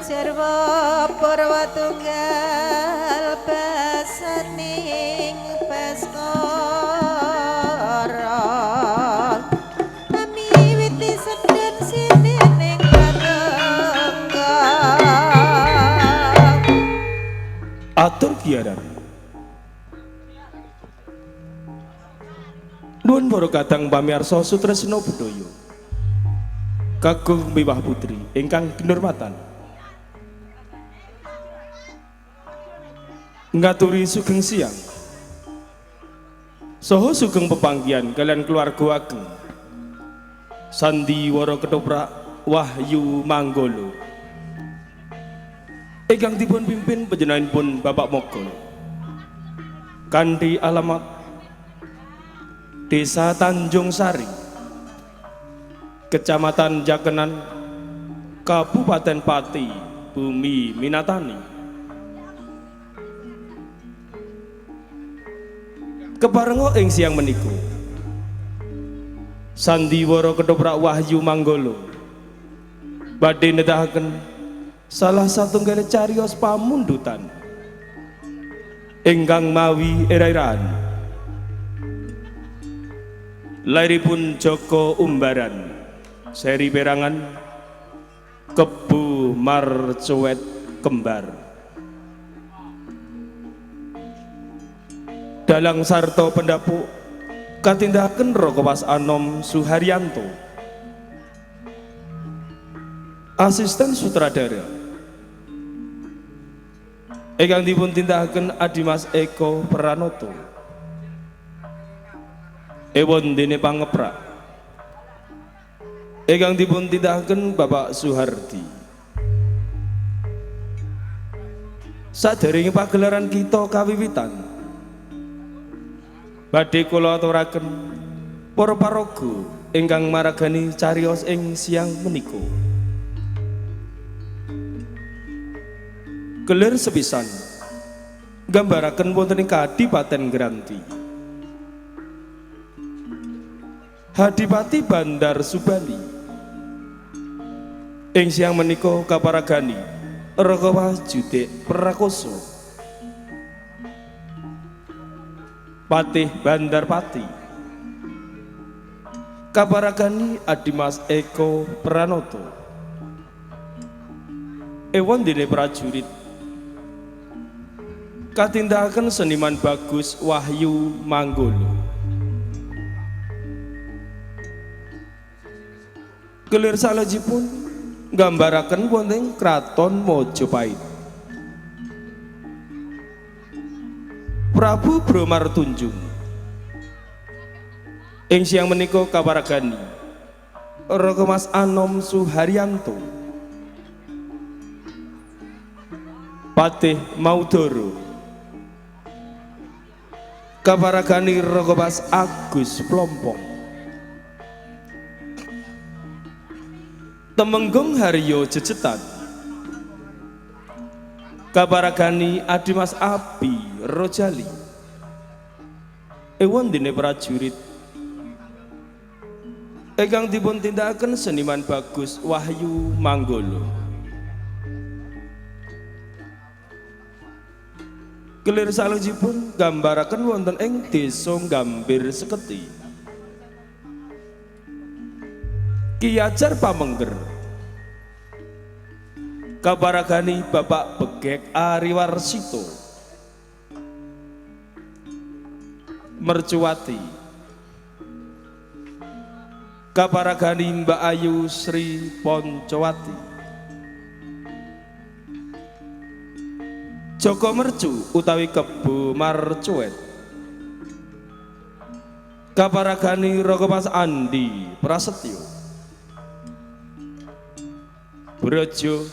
Jarwa Purwa Tunggal Basaning Baskara Miwiti Seden Sidening Katenggang Atur biaran Nuwun para kadang pamirsa sutresna budaya kagem miwah putri ingkang kinurmatan ngaturi sugeng siang saha sugeng pepanggihan kalian keluarga ageng Sandiwara Ketoprak Wahyu Manggala ingkang dipun pimpin panjenenganipun Bapak Mogol kanthi alamat Desa Tanjung Sari, Kecamatan Jakenan, Kabupaten Pati, Bumi Minatani. Keparenga ing siang meniku sandiwara ketoprak Wahyu Manggolo badhe nedahaken salah satunggal cariyos pamundutan ingkang mawi era-eraan lairipun Joko Umbaran seri perangan Kebu Marcuet Kembar dalang sarta pendapuk katindakan Rokowas Anom Suharyanto, asisten sutradara ingkang dipun tindakaken Adimas Eko Pranoto, ewon dene pangeprak ingkang dipun tindakaken Bapak Suhardi. Saderenge pagelaran kita kawiwitan badhe kula aturaken para paraga ingkang maragani cariyos ing siang menika. Kelir sepisan nggambaraken wonten ing Kadipaten Granti. Hadipati Bandar Subali ing siang menika kaparagani Rakawas Judik Prakoso, Patih Bandar Pati kaparagani Adimas Eko Pranoto, ewon dene prajurit katindakan seniman Bagus Wahyu Manggolo. Kelir salajipun nggambaraken wonten Kraton Mojopait. Prabu Bromartunjung ing siang menika kaparagani Rokomas Anom Suharyanto, Patih Maudoro kaparagani Rokomas Agus Plompong, Temenggung Haryo Jejetan kaparagani Adimas Abi Rojali, ewon dene prajurit ingkang dipun tindakaken seniman Bagus Wahyu Manggolo. Kelir salajipun gambaraken wonten ing Desa Gambir Seketi, Ki Ajar Pamengger kaparagani Bapak Begek Ariwarsito, Mercuwati kaparagani Mbak Ayu Sri Poncowati, Joko Mercu utawi Kebu Marcuet kaparagani Rokomas Andi Prasetyo, Brojo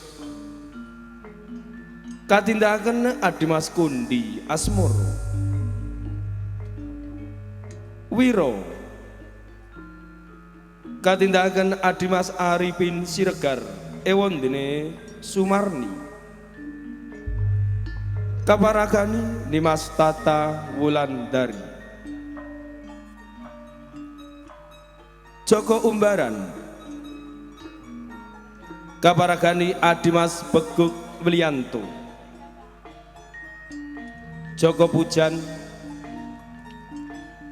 katindakan Adimas Kundi Asmoro, Wiro katindakan Adimas Arifin Siregar, ewon dene Sumarni kaparagani Nimas Tata Wulandari, Joko Umbaran kaparagani Adimas Beguk Wilianto, Joko Pujan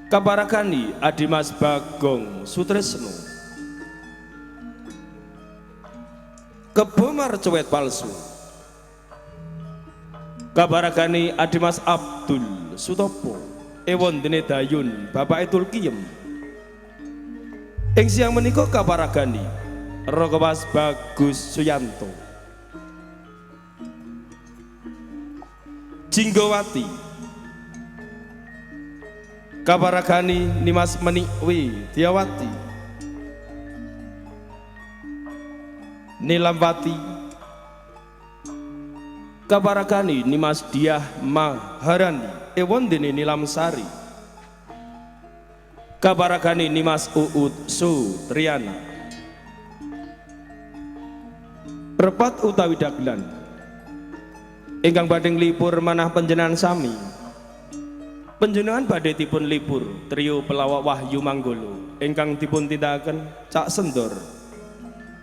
kaparagani Adimas Bagong Sutresno, Kebu Marcuet Palsu kaparagani Adimas Abdul Sutopo, ewon dene Dayun Bapak Etul Kiem. Ing siang menika kaparagani Rokowas Bagus Suyanto, Jinggowati kaparagani Nimas Menikwi Diawati, Nilampati kaparagani Nimas Diah Maharani ewon dene Nilam Sari, kaparagani Nimas Uut Sutriana, repat utawi dagelan ingkang badhe nglipur manah panjenengan sami. Panjenengan badhe dipun libur trio pelawak Wahyu Manggolo ingkang dipun tindakaken Cak Sendor,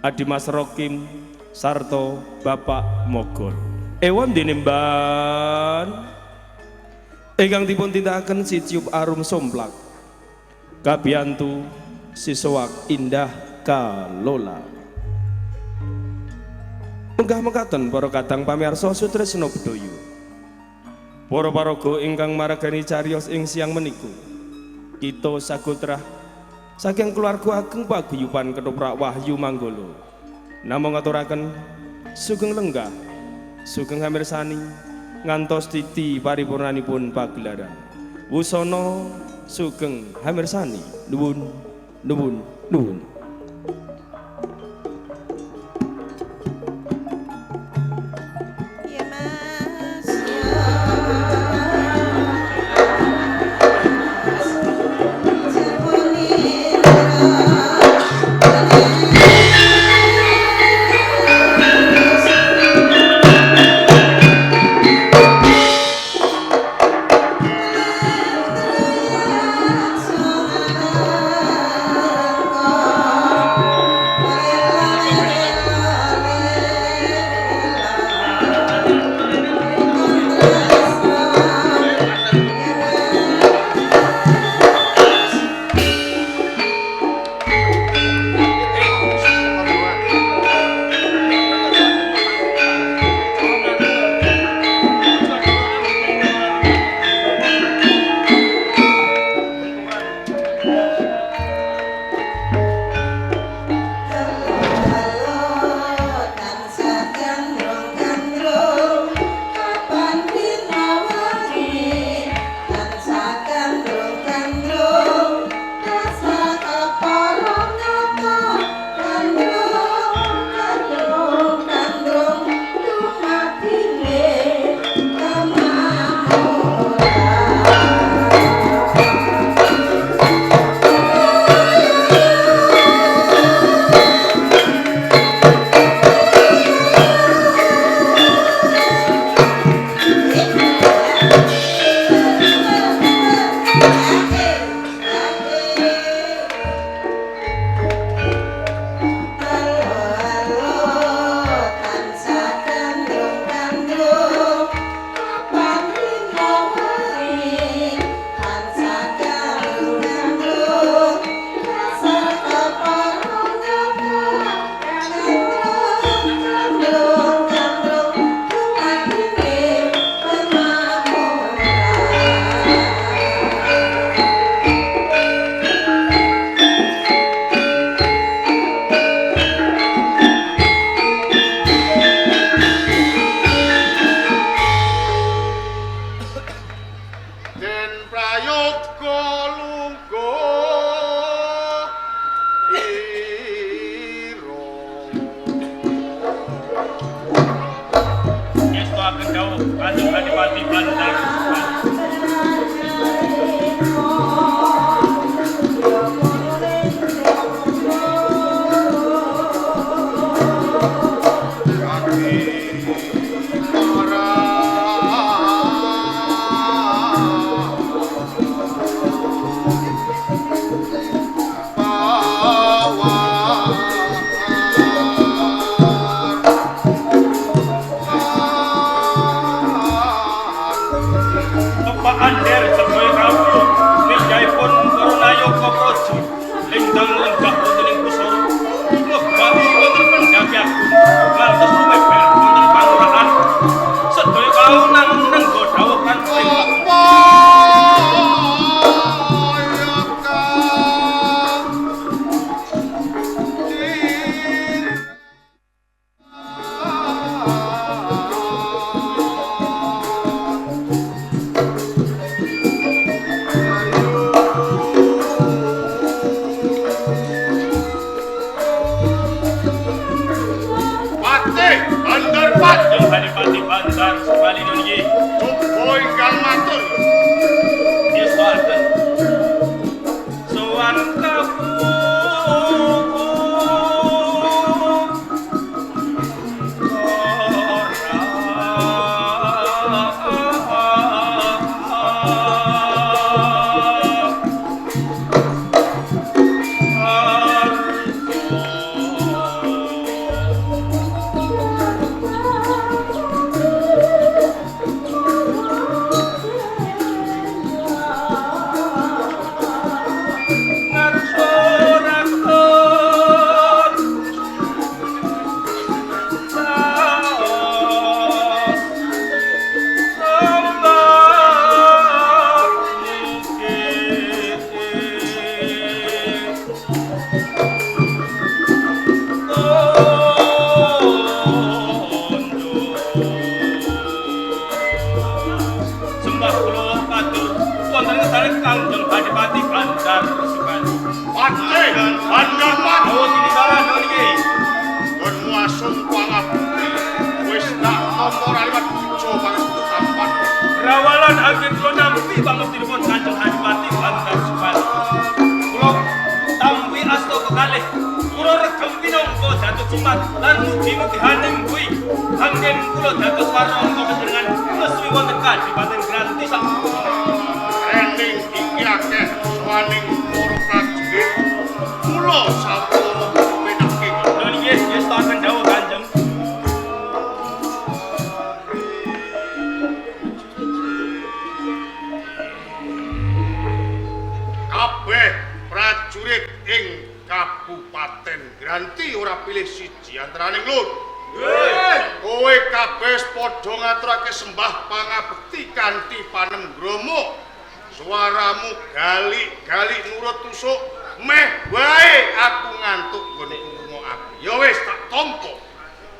Adimas Rokim sarta Bapak Mogol. Ewon dene mban ingkang dipun tindakaken si Ciup Arum Somplak, Kabiyantu Sisowak Indah Kalola. Munggah mekaten para kadang pamirsa sutresna bedhaya, para paraga ingkang maragani cariyos ing siang meniku, kita sagotrah saking keluarga ageng paguyuban Ketoprak Wahyu Manggolo namung ngaturaken sugeng lenggah, sugeng hamirsani ngantos titi paripurnanipun pagelaran. Wusana sugeng hamirsani. Nuwun, nuwun, nuwun. Ya Mas, wonten kesalih Kangjeng Adipati Bandar Sukan. Pati Bandapan. Oh, tinibalan niki. Gun muasung pangabukti. Wis tak tampa raliwat pujo pangestutampan. Rawalan agen kula nampi pangestinipun Kanjeng Adipati Bandar Sukan. Kula tampi asta kekalih. Kula regem pinangka dados jimat lan mugi-mugi haning kuwi anggen kula dados warangka panjenengan mesuwi wonten Kadipaten Granti sak Rending iki akeh sowaning para prajurit. Mula sampun menake. lho nggih staken dawuh Kanjeng. Kabeh prajurit ing Kabupaten Granti ora pilih siji antaraning lur. Kowe kabeh padha ngaturake sembah pangabekti kanthi panemgromo. Suaramu gali-gali nurut tusuk meh wae aku ngantuk nggonku aku. Ya wis tak tampa.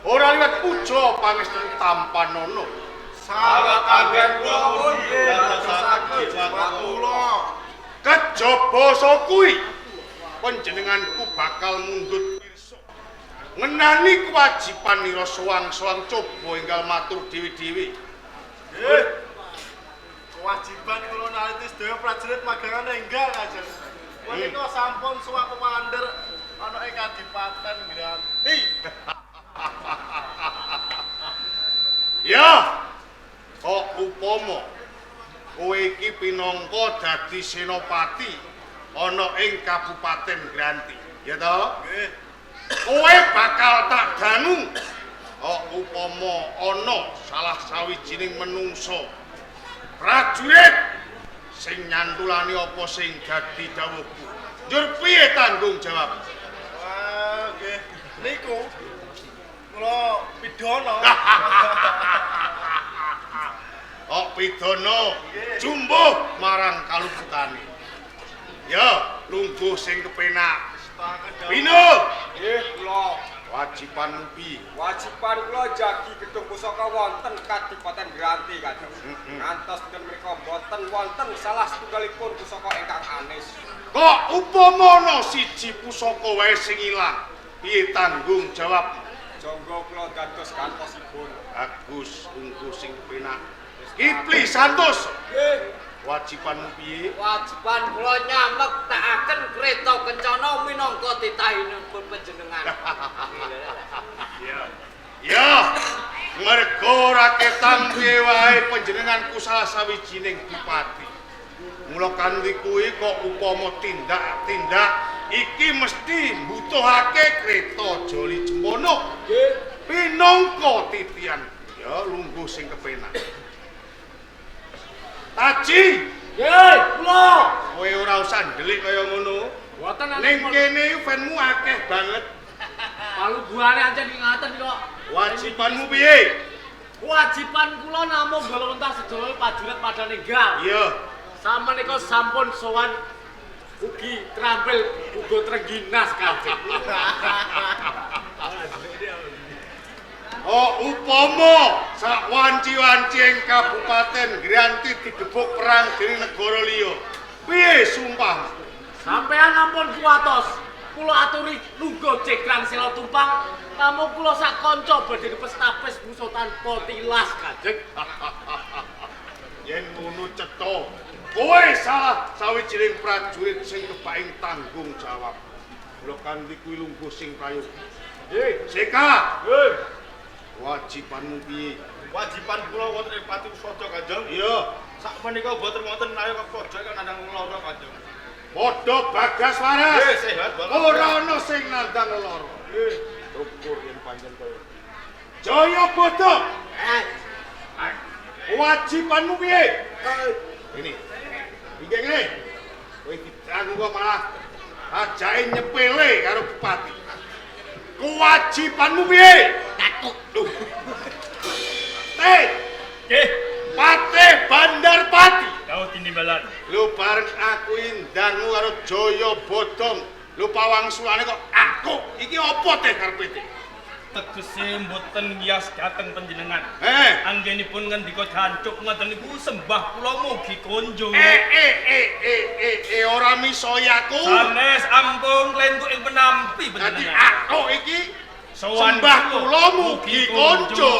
Ora liwat puja pangestu tampanono. Sahabat agen kula pundi dadosaken jimat kula. Kejaba kuwi panjenenganku bakal mundhut pirsa ngenani kewajiban nira soang-soang coba enggal matur dewi-dewi. Nggih. Kewajiban kula naliti sedaya prajurit magangan enggal Kanjeng. Menika sampun suwak komander ana ing Kadipaten Granti. Ya. Kok upama kowe iki pinangka dadi senopati ana ing Kabupaten Granti, ya toh? Nggih. Kowe bakal tak danu. Kok upama ana salah sawijining menungso prajurit sing nyantulani apa sing dadi dawuhku. Njur piye tanggung jawab? Wah, nggih. Niku kula pidana. Kok pidana jumbuh marang kaluputane. Ya, lungguh sing kepenak. Pino, Nggih kula. wajibanmu piye? Wajiban kula jagi gedung pusaka wonten Kadipaten Granti Kanjeng. Ngantos dinten menika boten wonten salah setunggalipun pusaka ingkang anis. Kok upama ana siji pusaka wae sing ilang, piye tanggung jawab? Jangga kula dados gantosipun. Bagus, lungguh sing kepenak. Kipli Santos, Nggih, wajibanmu piye? Wajiban kula nyamektakaken kreta kencana minangka titahipun panjenengan. Ya, merga ora ketamke wae panjenenganku salah sawijining bupati. Mula kanthi kuwi kok upama tindak-tindak iki mesti mbutuhake kreta joli jempono. nggih. Pinangka titian. Ya, lungguh sing kepenak. Taji, Nggih, kula. kowe ora usah ndelik kaya ngono. Boten Ning kene fanmu akeh banget. palubuhane ancen ngaten kok. Wajibanmu piye? Kewajiban kula namung nggalontas sedaya prajurit padha ninggal. Iya. Sameneika sampun sowan ugi trampil uga trengginas Kanjeng. Oh, upama sak wanci-wanci ing Kabupaten Granti digebuk perang dening negara liya. Piye sumpah? Sampeyan ampun kuwatos. Kula aturi lungguh cekrang sila tumpang, namung kula sak kanca badhe pestapes musuh tanpa tilas Kanjeng. Yen ngono cetha, kowe salah sawijining prajurit sing kepaing tanggung jawab. Mula kanthi kuwi lungguh sing prayogi. Nggih, Seka. Nggih. Wajibanmu piye? Wajiban kula wonten ing Pati Usaha Kanjeng. Iya, Sakmenika boten wonten nayo kepojo kan nandang lara Kanjeng. padha Bagas waras. Nggih, sehat banget. Ora ana sing nandang lara. Nggih. Syukur yen panjen kaya. Jaya Bodho. Wajibanmu piye? Ini. Iki ngene. Kowe ditanggung kok malah ajake nyepele karo bupati. Kewajibanmu piye? Takut. Nggih, Patih Bandar Pati. dawuh tinimbalan. Lu bareng aku indangmu karo Jaya Bodong. Lu pawangsulane kok aku. Iki apa teh karepe teh? tegese mboten ngiyas dhateng panjenengan. Anggenipun ngendika jancuk ngoten niku sembah kula mugi konjo. Ora misaya aku. Sanes ampun klentuk ing penampi Dadi panjenengan. aku iki Sowan sembah kula mugi konco.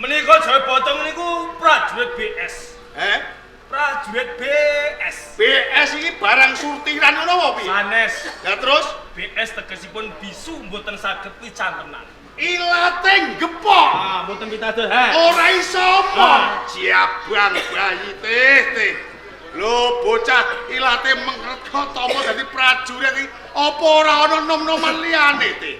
Menika Jaya Botong niku prajurit BS. Prajurit BS. BS iki barang surtiran ngono apa piye? Sanes. Ya terus BS tegesipun bisu mboten saged picantenan. ilate gepok. Mboten pitados. Ora iso omong. Jabang bayi teh. Lho bocah ilate mengret tama dadi prajurit iki apa ora ana nom-noman liyane teh?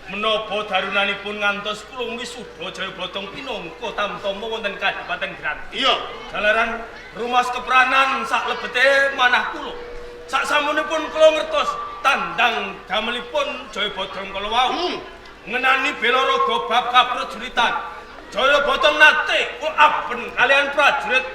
Menapa darunanipun ngantos kula wisuda Jaya Botong pinangka tamtama wonten Kadipaten Granthi. Iya. Jalaran rumas kepranan sak lebete manah kula. Sak samunipun kula ngertos tandang damelipun Jaya Botong kala wau. Ngenani bela raga bab kaprajuritan. Jaya Botong nate aben kalian prajurit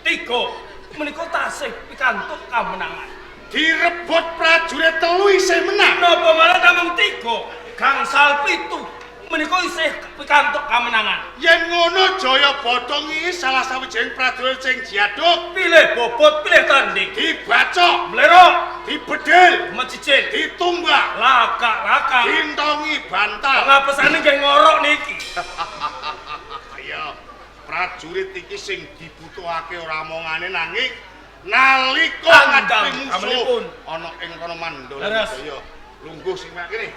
3 menika tasih pikantuk kamenangan. Direbut prajurit 3 isih menang. Napa malah namung 3? Gangsal 7 menika isih pikantuk kamenangan. Yen ngono Jaya Botong iki salah sawijining prajurit sing jiaduk. Pilih bobot, pilih tanding. Dibacok, Mlerok, dibedhil, mecicin, ditumbak, laka-laka. dintongi bantal. Ngapesane nggih ngorok niki. Ya, prajurit iki sing dibutuhake ora omongane nanging nalika ngadepi musuh ana ing kono mandul. Ya, lungguh sing mek kene.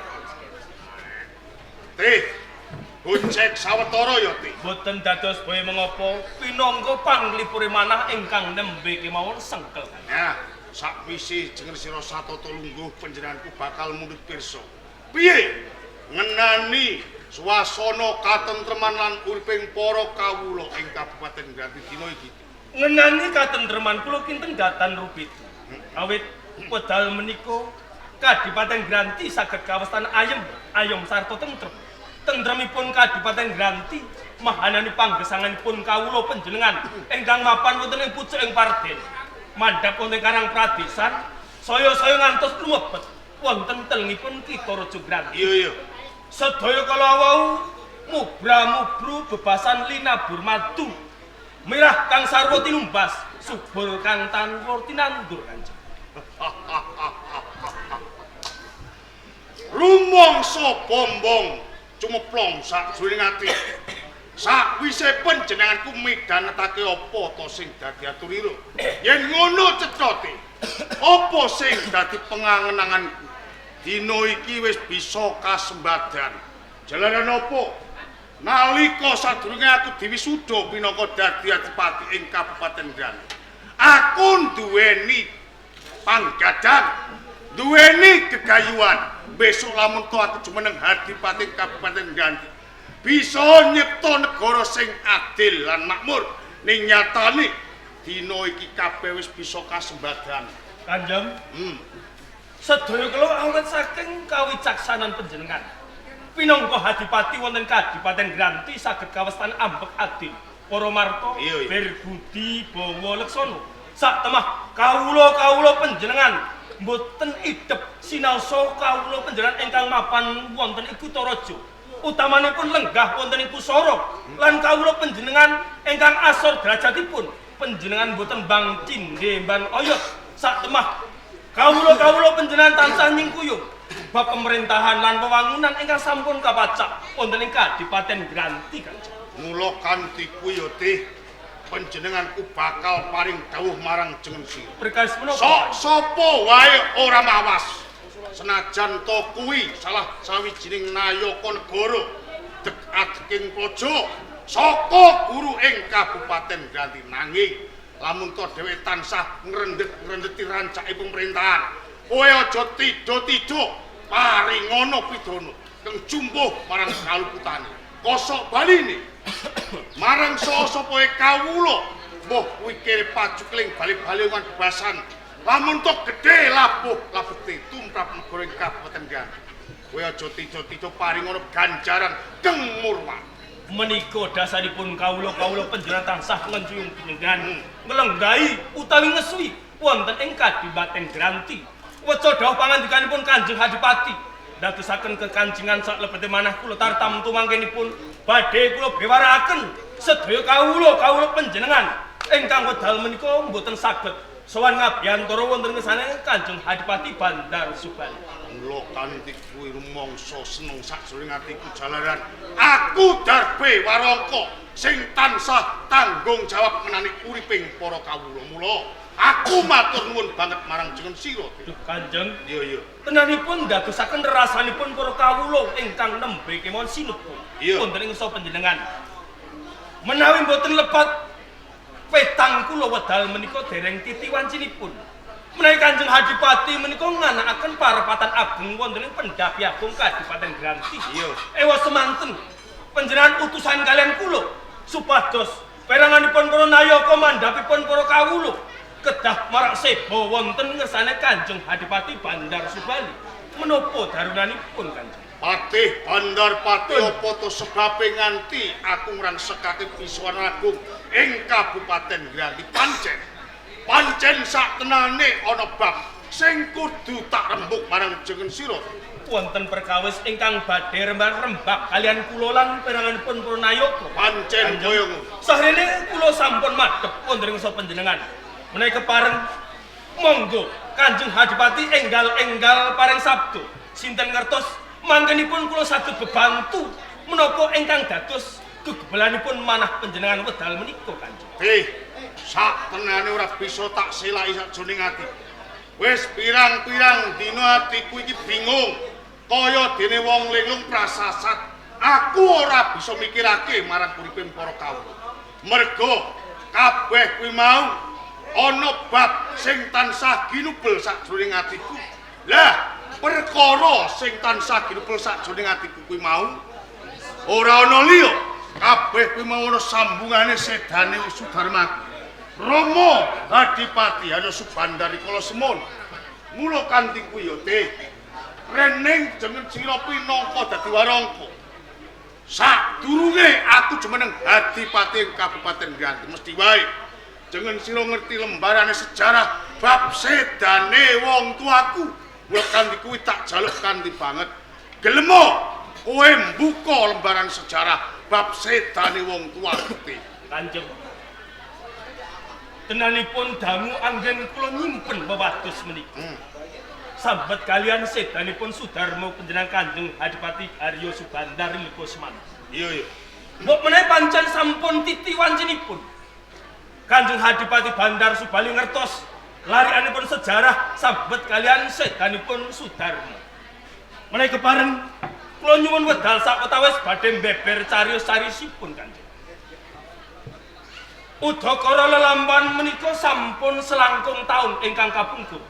Buncek sawetara ya, Ti. Boten dados boyo mengapa pinangka panglipure manah ingkang nembe kemawon sengkel. Nah, sakwise jenger sira satata lungguh panjenenganku bakal mundhut pirsa. Piye ngenani swasana katentreman lan uriping para kawula ing Kabupaten Granthi dina iki? Ngenani katentreman kula kinten datan rupit. Awit wedal menika Kadipaten Granthi saged kawestan ayem sarta tentrem. Tentremipun Kadipaten Granthi mahanani panggesanganipun kawula panjenengan ingkang mapan wonten ing pucuk ing Parden. Mandhap wonten Karang Pradesan saya ngantos lumebet wonten telengipun Kitha Raja Granthi. Iya. Sedaya kala wau mubra-mubru bebasan linabur madu. Mirah kang sarwa tinumbas, subur kang tanwa tinandur Kanjeng. Rumangsa bombong cumeplong sajroning ati. Sakwise panjenenganku midhanetake apa to sing dadi aturira? Yen ngono cetha, apa sing dadi pengangen-anganku? Dina iki wis bisa kasembadan. Jalaran apa? Nalika sadurunge aku diwisuda minangka dadi adipati ing Kabupaten Granthi, aku duweni panggadang, duweni gegayuhan. Besok lamun to aku jumeneng adipati Kabupaten Granthi, bisa nyipta negara sing adil lan makmur. Ning nyatane dina iki kabeh wis bisa kasembadan. Kanjeng, sedaya kula awit saking kawicaksanan panjenengan. Pinangka adipati wonten Kadipaten Granthi saged kawestan ambek adil. Para marta berbudi bawa leksana. Sak temah kawula panjenengan mboten idep sinaosa kawula panjenengan ingkang mapan wonten ing Kutha Raja. Utamanipun lenggah wonten ing Pusara lan kawula panjenengan ingkang asor derajatipun panjenengan mboten bang cindhe ban oyot. Sak temah kawula panjenengan tansah nyingkuyung bab pemerintahan lan wewangunan ingkang sampun kapacak wonten ing Kadipaten Granthi Kanjeng. Mula kanthi kuwi ya Tih, panjenenganku bakal paring dawuh marang jeneng sira. Perkawis menapa? Sok sapa wae ora mawas. Senajan to kuwi salah sawijining nayaka negara dekating praja saka guru ing Kabupaten Granthi, nanging lamun to dheweke tansah ngrendhet-ngrendheti rancake pemerintahan, kowe aja tida-tida paringana pidana kang jumbuh marang kaluputane. Kosok baline marang sapa kawula, mbah kuwi kene pacukling bali-bali lan basan. Lamun tok gedhe labuh labete tumrap negara ing Kabupaten Granthi, kowe aja tida-tida paringana ganjaran kang murwa. Menika dasaripun kawula panjenengan tansah ngenjung panjenengan nglenggahi utawi ngesui wonten ing Kadipaten Granthi. Waca dawuh pangandikanipun Kanjeng Adipati, ndadosaken kekancingan sak lebete manah kula tartamtu mangkenipun badhe kula bewaraken sedaya kawula panjenengan ingkang wedal menika mboten saged sowan ngabiyantara wonten ngersane Kanjeng Adipati Bandar Subali. Mula kanthi kuwi rumangsa seneng sajroning atiku jalaran aku Darbe Warangka sing tansah tanggung jawab menani uriping para kawula. Mula aku matur nuwun banget marang jenengan sira. Duh Kanjeng, Iya. tenanipun ndadosaken rasanipun para kawula ingkang nembe kemawon sinut wonten ing saha panjenengan. Menawi mboten lepat petang kula wedal menika dereng titiwancinipun. Menawi Kanjeng Adipati menika nganakaken parapatan agung wonten ing Pendhapi Agung Kadipaten Granti. Iya. Ewa semanten panjenengan utusan kalian kula supados peranganipun para nayaka mandhapipun para kawula kedah marak seba wonten ngersane Kanjeng Adipati Bandar Subali. Menapa darunanipun Kanjeng? Patih Bandar Pati apa to sebabe nganti aku ngransekake Piswana Agung ing Kabupaten Granti pancen sak tenane ana bab sing kudu tak rembug marang jenengan sira. Wonten perkawis ingkang badhe rembak kalian kula lan peranganipun para nayaka. Pancen kaya ngono. Sahrene kula sampun madhep wonten ing saha panjenengan. Menawi kepareng monggo Kanjeng Adipati enggal paring sabdo. Sinten ngertos mangkenipun kula saged bebantu menapa ingkang dados gegebelanipun manah panjenengan wedal menika Kanjeng. Sak tenane ora bisa tak selaki sajroning ati. Wis pirang-pirang dina atiku iki bingung. Kaya dene wong linglung prasasat. Aku ora bisa mikirake marang uriping para kawula. Mergo kabeh kuwi mau ana bab sing tansah ginubel sajroning atiku. Lah, perkara sing tansah ginubel sajroning atiku kuwi mau ora ana liya. Kabeh kuwi mau ana sambungane sedane Sudarmaku. Rama Adipati ana Subandari kala semun. Mula kanthi kuwi ya, rening jeneng sira pinangka dadi Warangka. Sadurunge aku jumeneng Adipati Kabupaten Granti mesti wae jeneng sira ngerti lembarane sejarah bab sedane wong tuaku. Mula kanthi kuwi tak jaluk kanthi banget gelem kowe mbuka lembaran sejarah bab sedane wong tuaku. Kanjeng, tenanipun dangu anggen kula nyimpen wewados menika. Sambat kalian sedanipun Sudarma panjenengan Kanjeng Adipati Arya Subandar Liko Semana. Iya. Mbok menawi pancen sampun titiwancinipun Kanjeng Adipati Bandar Subali ngertos larianipun sejarah sambat kalian sedanipun Sudarma. Menawi kepareng kula nyuwun wedal sawetawis badhe beber cariyos-cariyosipun Kanjeng. Udakara lelamban menika sampun selangkung taun ingkang kapungkur.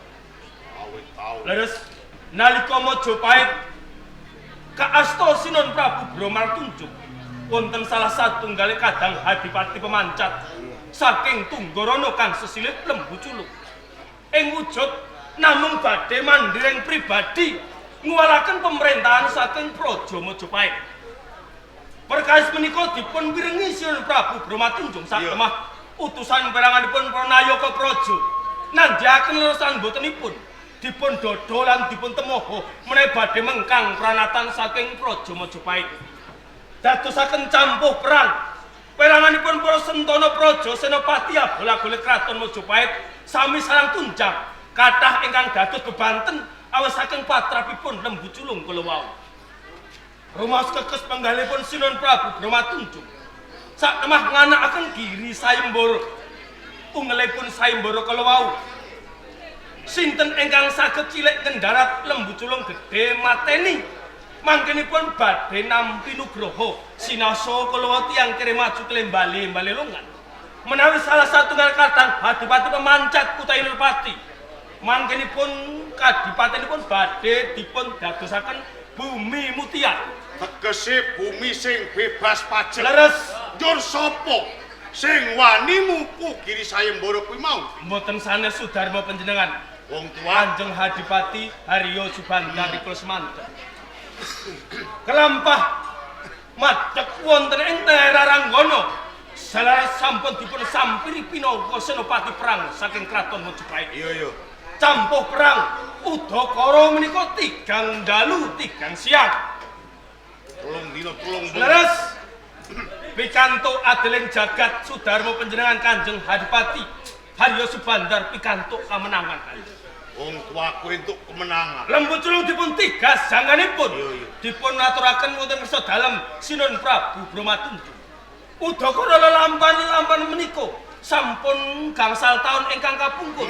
Awit taun. Leres nalika Majapahit kaasta Sinon Prabu Bromartunjuk wonten salah satunggal kadang Adipati pemancat saking Tunggarana kang sesilit lembu culuk. Ing wujud namung badhe mandheng pribadi nguwalaken pemerintahan saking Praja Majapahit. Perkawis menika dipun wirengi Sinon Prabu Bromartunjuk satemah utusan peranganipun Pranayaka Praja nandhaken leresan botenipun dipun dodho lan dipun temoho menawi badhe mengkang pranatan saking Praja Majapahit. Dadosaken campuh perang peranganipun para sentana praja senopati abola-abole kraton Majapahit sami sarang tunjang kathah ingkang dados bebanten awis saking patrapipun lembu culung kala wau. Rumaos kekes penggalipun Sinon Prabu Bromartunjuk sak temah nganakaken Giri Sayembara. Ungelipun Sayembara kala wau sinten ingkang saged cilik kendharat lembu culung gedhe mateni mangkenipun badhe nampi nugraha sinasa kala wau tiyang kere maju klembali longan. Menawi salah satunggal kadang Adipati pemancat utawi Nurpati mangkenipun kadipatenipun badhe dipun dadosaken bumi mutiara. Tegese bumi sing bebas pajak. Leres Njur sapa sing wani mupu Giri Sayembara kuwi mau? mboten sanes Sudarma panjenengan. Wong tua Kanjeng Adipati Arya Subandar Liko Semana. Kelampah madhep wonten ing daerah Ranggana salah sampun dipun sampiri pinangka senopati perang saking kraton Majapahit. Iya. campuh perang udakara menika tigang dalu tigang siang. Tulung dina tulung bengi. Leres pikantuk adeling jagat Sudarma panjenengan Kanjeng Hadipati Haryo Subandar pikantuk kamenangan. Wong tuaku entuk kemenangan. Lembut culung dipun tigas janganipun. Iya. Dipun aturaken wonten kersa dalem Sinuhun Prabu Bromatundja. Udakara lelampan menika sampun gangsal taun ingkang kapungkur.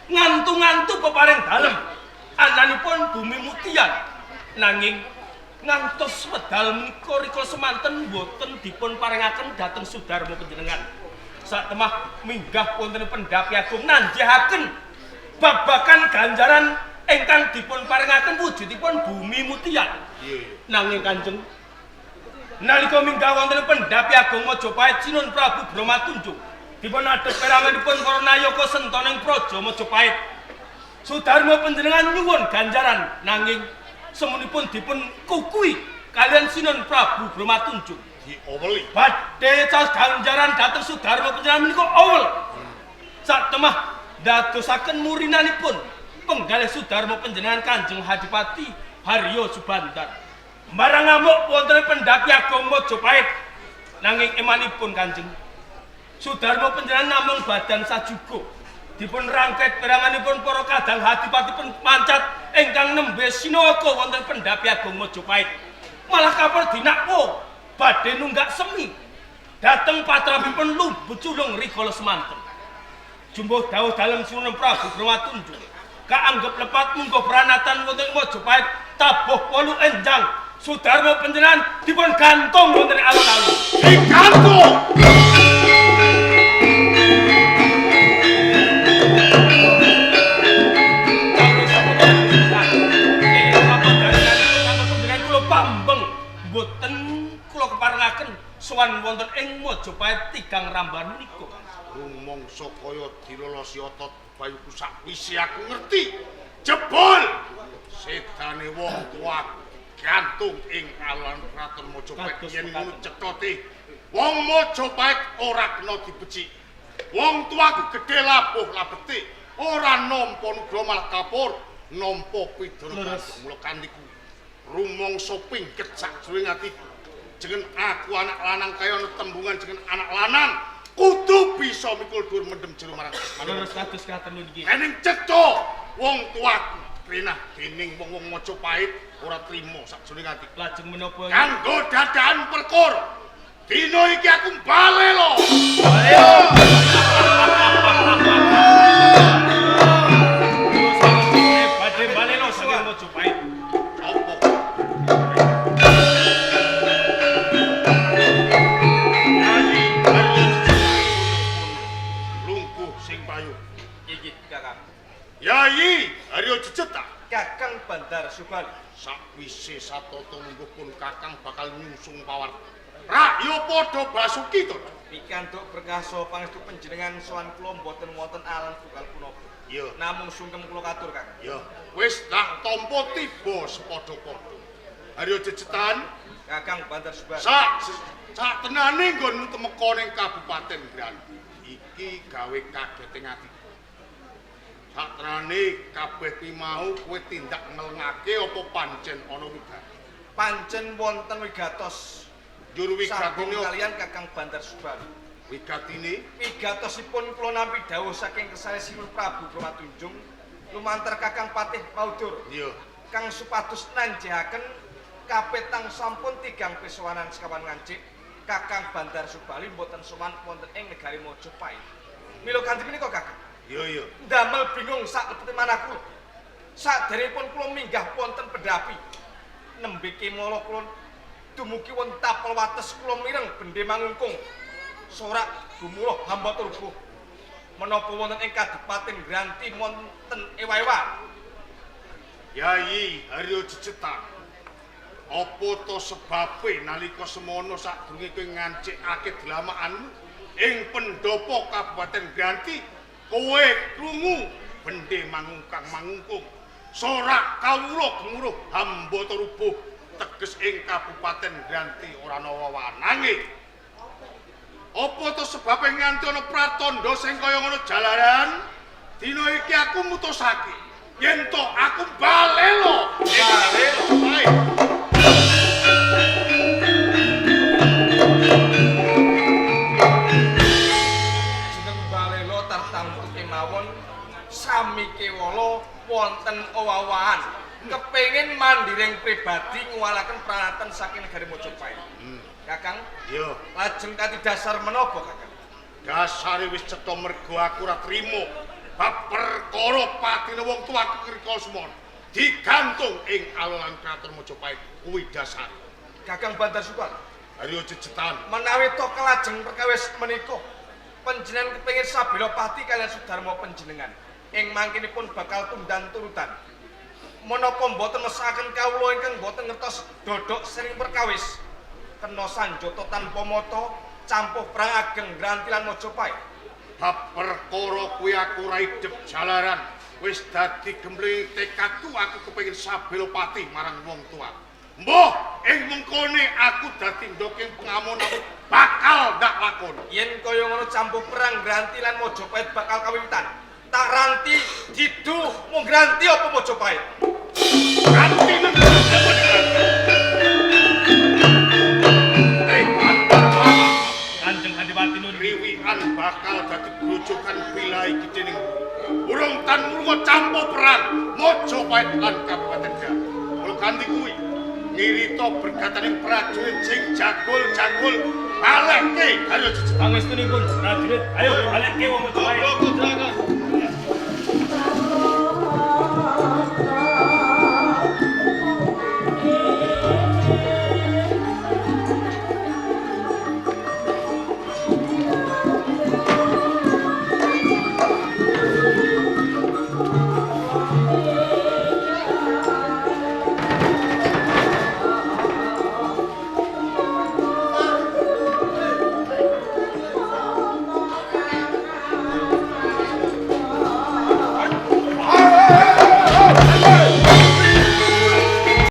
Ngantu-ngantu peparing dalem. Ananipun bumi mutian. Nanging ngantos wedal menika rikala semanten boten dipun paringaken dhateng Sudarma panjenengan. Satemah minggah wonten Pendhapi Agung nanjahaken babakan ganjaran ingkang dipun paringaken wujudipun bumi mutian. Nanging Kanjeng nalika minggah wonten Pendhapi Agung Majapahit Sinuhun Prabu Bromatundja dipun adhep peranganipun para nayaka sentoning praja Majapahit. Sudarma panjenengan nyuwun ganjaran nanging semunipun dipun kukui kalian Sinuhun Prabu Bromatundja. Dioweli. Badhe cas ganjaran dhateng Sudarma panjenengan menika awel. Satemah dadosaken murinanipun penggalih Sudarma panjenengan Kanjeng Hadipati Haryo Subandar. Marang ngamuk wonten Pendhapi Agung Majapahit nanging emanipun Kanjeng Sudarma panjenengan namung badan sajuga dipun rangket peranganipun para kadang Hadipati mancat ingkang nembe sinaka wonten Pendhapi Agung Majapahit. Malah kapal dinakwo badhe nunggak semi dhateng patrapipun Lumbut Culung rikala semanten. Jumbuh dawuh dalem Sinuhun Prabu Bromatundja kaanggep lepat munggo pranatan wonten Majapahit tabuh 8 enjang Sudarma panjenengan dipun gantung wonten alun-alun. Digantung. Boten kula keparengaken sowan wonten ing Majapahit tigang ramban menika. Rumangsa kaya dilolosi otot bayuku sakwise aku ngerti. Jebul setane wong tua gantung ing alun Kraton Majapahit yen ngono cetote. Wong Majapahit ora kena dibeci. Wong tuaku gedhe labuh labete, ora nampa nugra malah kapur, nampa pidana mula kandiku. Rumangsa pingket sajroning atiku. Jengen aku anak lanang kaya ana tembungan jengen anak lanang kudu bisa mikul dhuwur mendem jero marang Leres kados katen niki. ening cetha wong tuaku prinah dening wong-wong Majapahit ora trima sajroning atiku. Lajeng menapa Kanggo dadakan perkor dina iki aku bali lho. badhe baleno saking Majapahit. Yai Haryo Jejeta Kakang Bandar Subali. sakwise satata lungguh pun Kakang bakal nyungsung pawarta. Rayo padha basuki to. Pikantuk berkaso pangestu panjenengan sowan kula boten wonten alan tunggal punapa. Iya. Namung sungkem kula katur, Kakang. Ya, wis dah tampa tiba sepadha-padha. Haryo Jejetan Kakang Bandar Subali. sak tenane nggonmu temeka ning Kabupaten Granthi. Iki gawe kageting ati. Satrane kabeh timau kowe tindak ngelengake apa pancen ana wigati? Pancen wonten wigatos Juru sambung wigatine kalian Kakang Bandar Subali. wigatine Wigatosipun kula nampi dawuh saking kesare Sinuhun Prabu Bromatundja lumantar Kakang Patih Paudur. iya Kang supados nanjahaken kapetang sampun tigang pesowanan sekawan ngancik Kakang Bandar Subali mboten sowan wonten ing negari Majapahit. Mila kanthi menika Kakang iya ndamel bingung sak lebete manah kula. Saderengipun kula minggah wonten Pendhapi nembe kemala kula dumugi wonten tapel wates kula mireng bendhe mangungkung. Sorak gumuruh hamba turbuh. Menapa wonten ing Kadipaten Granthi wonten ewa-ewa. Yai Haryo Jejeta. Apa to sebabe nalika semono sadurunge kowe ngancikake dlamakanmu ing pendopo Kabupaten Granthi kowe krungu bendhe mangungkang-mangungkung sorak kawula gemuruh hamba rubuh teges ing Kabupaten Granthi ora ana wewanange. Apa to sebabe nganti ana pratandha sing kaya ngono jalaran Dino iki aku mutusake yen to aku balelo. Bae. Jeneng balelo tartamtu kemawon sami kewala wonten owawahan. Kepengin mandiring pribadi nguwalaken peralatan saking negari Mojopahit. Kakang, Yo, lajeng kanthi dasar menapa, Kakang? dasare wis cetha mergo aku ora trimo bab perkara patine wong tuaku Krika Semon digantung ing alun-alun Kraton Mojopahit kuwi dasar. Kakang Bandar Sukal, Ayo cecetan. menawi to kelajeng perkawis menika panjenengan kepengin sabela pati kalian Sudarma panjenengan ing mangkinipun bakal tundan turutan. Menapa mboten mesakaken kawula ingkang mboten ngertos dodok sering perkawis kena sanjata tanpa mata campuh perang ageng Grantilan Mojopahit. Bab perkara kuwi aku ora idep jalaran. Wis dadi gemblengi tekadku aku kepengin sabela pati marang wong tua. Mbah, ing mengkone aku dadi ndoking pengamun aku bakal ndak lakon. Yen kaya ngono campuh perang Grantilan Mojopahit bakal kawiwitan. Tak ranti didu mung Granti apa Mojopahit? Ganti nang Kanjeng Adipati Nur. riwian bakal dadi grojokan wilayah iki dening urung tan lunga campuh perang Mojopahit lan Kabupaten Gresik. Kula ganti kuwi ngirita berkataning prajurit sing jagul-jagul balekke ayo cecetan. Pangestunipun prajurit, ayo balik ke wong Mojopahit.